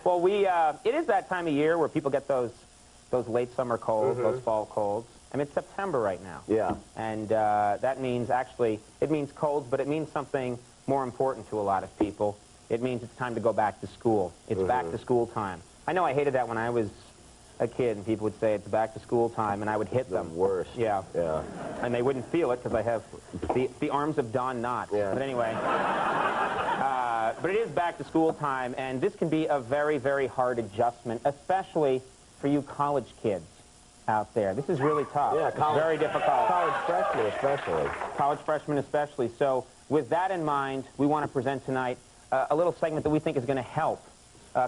Well, it is that time of year where people get those late summer colds, those fall colds. I mean, it's September right now. Yeah. And that means, actually, it means colds, but it means something more important to a lot of people. It means it's time to go back to school. It's back to school time. I know I hated that when I was a kid, and people would say it's back to school time, and I would hit them. The worst. Yeah. Yeah. And they wouldn't feel it because I have the arms of Don Knotts. Yeah. But anyway, but it is back to school time, and this can be a very, very hard adjustment, especially for you college kids out there. This is really tough. Yeah, it's very difficult. College freshmen especially. College freshmen especially. So with that in mind, we want to present tonight a little segment that we think is going to help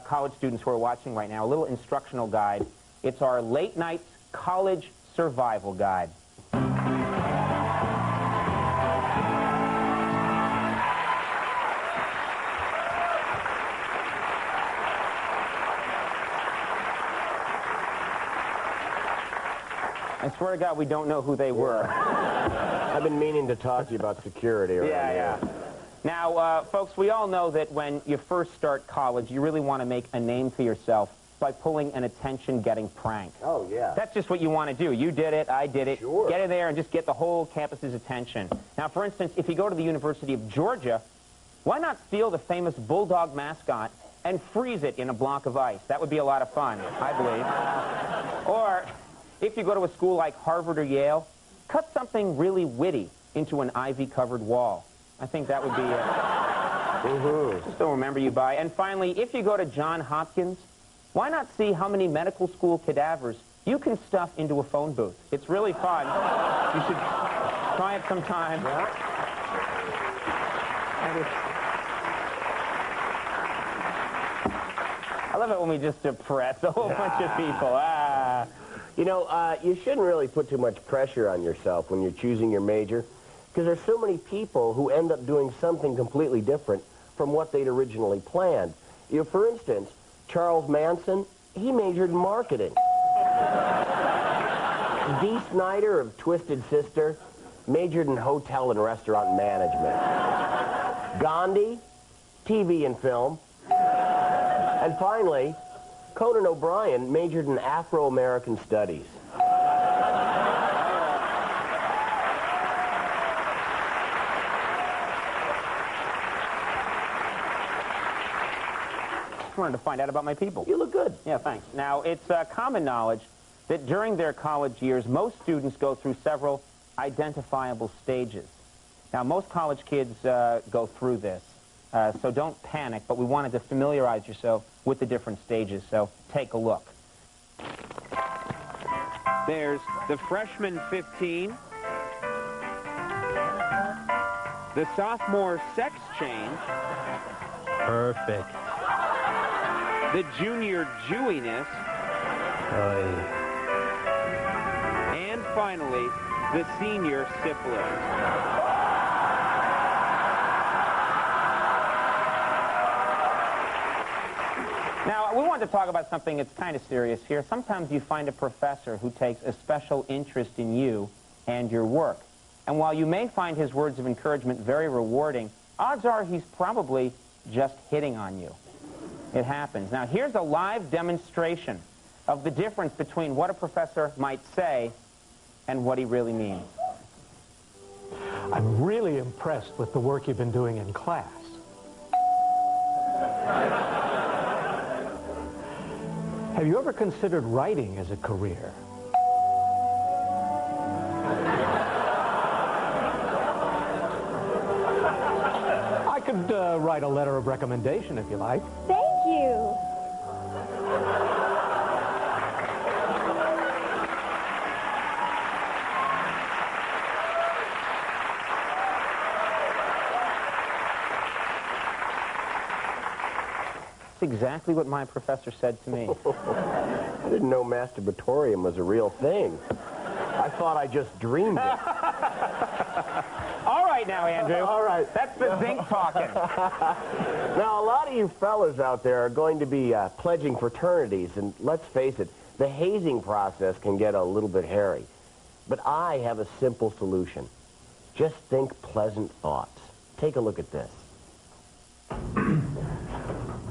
college students who are watching right now, a little instructional guide. It's our Late Night College Survival Guide. I swear to God, we don't know who they were. I've been meaning to talk to you about security around here. Now, folks, we all know that when you first start college, you really want to make a name for yourself by pulling an attention-getting prank. Oh, yeah. That's just what you want to do. You did it, I did it. Sure. Get in there and just get the whole campus's attention. Now, for instance, if you go to the University of Georgia, why not steal the famous Bulldog mascot and freeze it in a block of ice? That would be a lot of fun, I believe. Or, if you go to a school like Harvard or Yale, cut something really witty into an ivy-covered wall. I think that would be just to remember you by. And finally, if you go to Johns Hopkins, why not see how many medical school cadavers you can stuff into a phone booth? It's really fun. You should try it sometime. I love it when we just depress a whole bunch of people. You know, you shouldn't really put too much pressure on yourself when you're choosing your major, because there's so many people who end up doing something completely different from what they'd originally planned. You know, for instance, Charles Manson, he majored in marketing. Dee Snider of Twisted Sister majored in hotel and restaurant management. Gandhi, TV and film. And finally, Conan O'Brien majored in Afro-American studies. Just wanted to find out about my people. You look good. Yeah, thanks. Now, it's common knowledge that during their college years, most students go through several identifiable stages. Now, most college kids go through this, so don't panic, but we wanted to familiarize yourself with the different stages, so take a look. There's the freshman 15, the sophomore sex change, Perfect. the junior Jewiness, and finally, the senior syphilis. Now, we want to talk about something that's kind of serious here. Sometimes you find a professor who takes a special interest in you and your work. And while you may find his words of encouragement very rewarding, odds are he's probably just hitting on you. It happens. Now, here's a live demonstration of the difference between what a professor might say and what he really means. I'm really impressed with the work you've been doing in class. Have you ever considered writing as a career? I could write a letter of recommendation if you like. Thank you. That's exactly what my professor said to me. I didn't know masturbatorium was a real thing. I thought I just dreamed it. All right now, Andrew. All right. That's the zinc talking. Now, a lot of you fellas out there are going to be pledging fraternities, and let's face it, the hazing process can get a little bit hairy. But I have a simple solution. Just think pleasant thoughts. Take a look at this.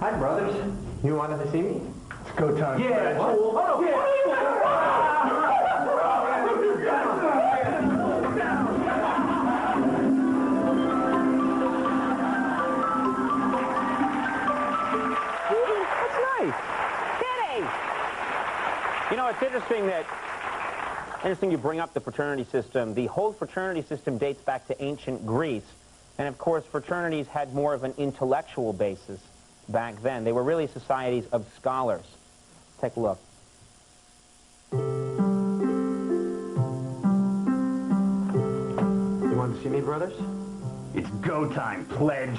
Hi, brothers. You wanted to see me? It's go time. Yeah. That's nice. Kitty! You know, it's interesting you bring up the fraternity system. The whole fraternity system dates back to ancient Greece. And, of course, fraternities had more of an intellectual basis back then. They were really societies of scholars. Take a look. You want to see me, brothers? It's go time, pledge.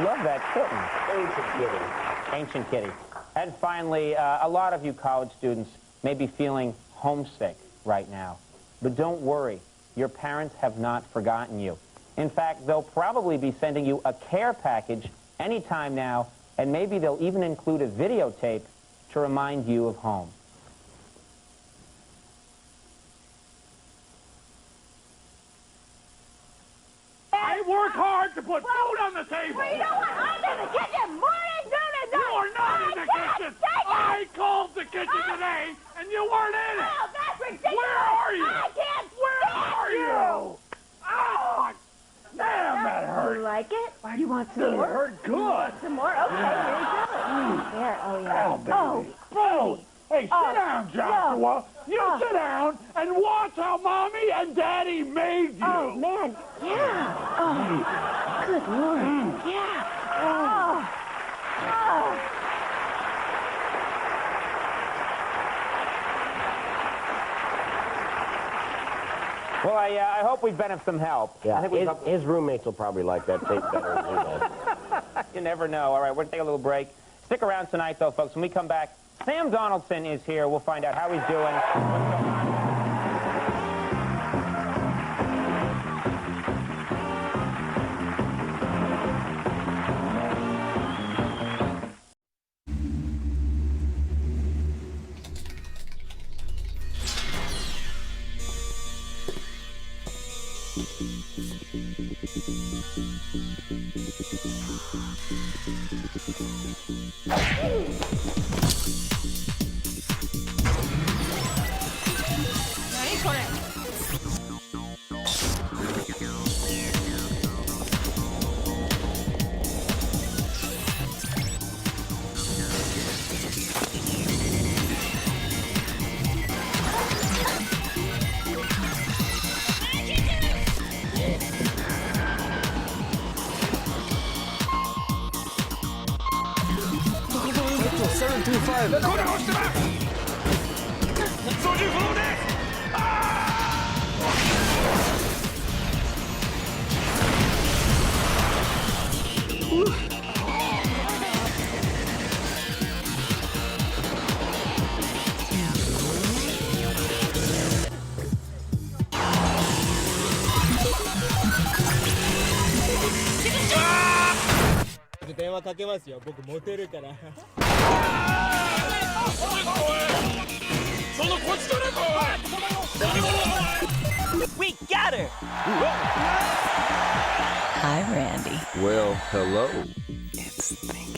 Love that kitten. Ancient kitty. Ancient kitty. And finally, a lot of you college students may be feeling homesick right now. But don't worry. Your parents have not forgotten you. In fact, they'll probably be sending you a care package anytime now, and maybe they'll even include a videotape to remind you of home. I work hard to put food on the table. Well, you know what? I'm in the kitchen morning, noon, and night. You are not in the kitchen. I called the kitchen today, and you weren't in it. Oh, that's ridiculous. Where are you? I can't Where stand are you? Oh, damn, that You hurt. like it? Or do you want some It more? hurt good. Some more? Okay, here you go. There, oh, yeah. Oh, baby. Oh, baby. Hey, sit down, Joshua. You sit down and watch how Mommy and Daddy made you. Oh, man. Yeah. Oh, good Lord. Yeah. Oh. Oh. Well, I hope we've been of some help. I Yeah, think we've his roommates will probably like that tape better than he does. You never know. All right, we're going to take a little break. Stick around tonight, though, folks. When we come back, Sam Donaldson is here. We'll find out how he's doing. What's going on. We got her! Hi, Randy. Well, hello. It's Thanksgiving.